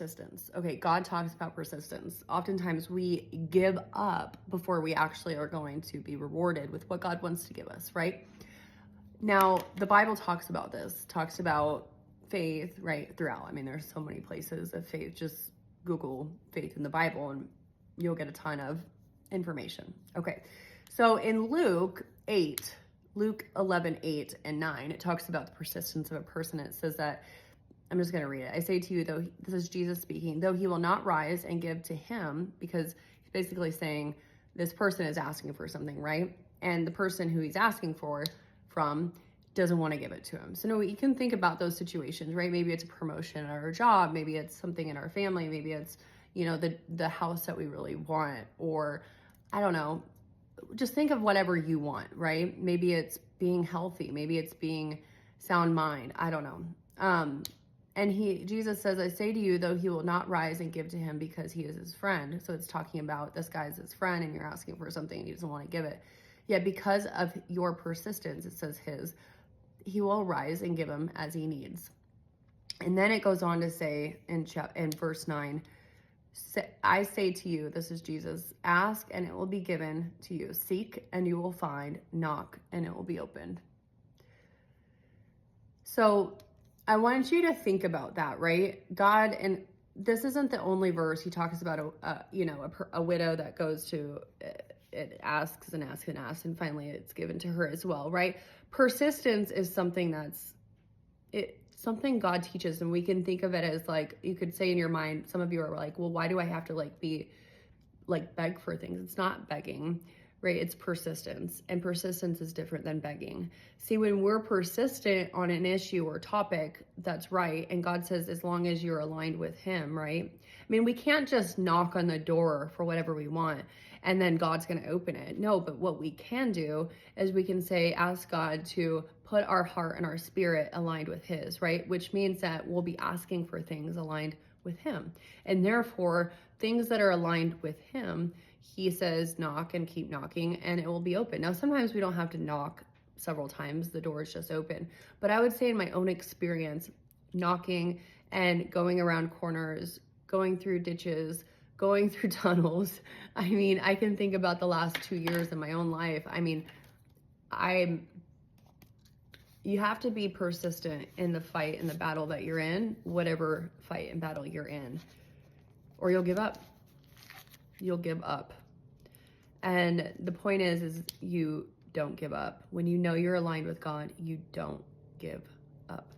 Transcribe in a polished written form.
persistence. Okay, God talks about persistence. Oftentimes we give up before we actually are going to be rewarded with what God wants to give us, right? Now, the Bible talks about this, talks about faith, right, throughout. I mean, there's so many places of faith. Just Google faith in the Bible and you'll get a ton of information. Okay, so in Luke 11, 8, and 9, it talks about the persistence of a person. It says that, I'm just going to read it. I say to you, though, this is Jesus speaking, though he will not rise and give to him, because he's basically saying this person is asking for something, right? And the person who he's asking from doesn't want to give it to him. So no, you can think about those situations, right? Maybe it's a promotion at our job. Maybe it's something in our family. Maybe it's, the house that we really want, or I don't know. Just think of whatever you want, right? Maybe it's being healthy. Maybe it's being sound mind. I don't know. And Jesus says, I say to you, though he will not rise and give to him because he is his friend. So it's talking about this guy's his friend and you're asking for something and he doesn't want to give it. Yet because of your persistence, it says he will rise and give him as he needs. And then it goes on to say in verse 9, I say to you, this is Jesus, ask and it will be given to you. Seek and you will find. Knock and it will be opened. So I want you to think about that, right? God, and this isn't the only verse. He talks about a widow that goes to it, asks and asks and asks, and finally it's given to her as well, right? Persistence is something something God teaches, and we can think of it as like, you could say in your mind, some of you are like, well, why do I have to beg for things? It's not begging, right? It's persistence, and persistence is different than begging. See, when we're persistent on an issue or topic, that's right. And God says, as long as you're aligned with him, right? I mean, we can't just knock on the door for whatever we want and then God's going to open it. No, but what we can do is we can say, ask God to put our heart and our spirit aligned with his, right? Which means that we'll be asking for things aligned with him. And therefore, things that are aligned with him, he says, knock and keep knocking and it will be open. Now, sometimes we don't have to knock several times. The door is just open. But I would say in my own experience, knocking and going around corners, going through ditches, going through tunnels. I mean, I can think about the last 2 years in my own life. I mean, you have to be persistent in the fight and the battle that you're in, whatever fight and battle you're in, or you'll give up. You'll give up. And the point is you don't give up. When you know you're aligned with God, you don't give up.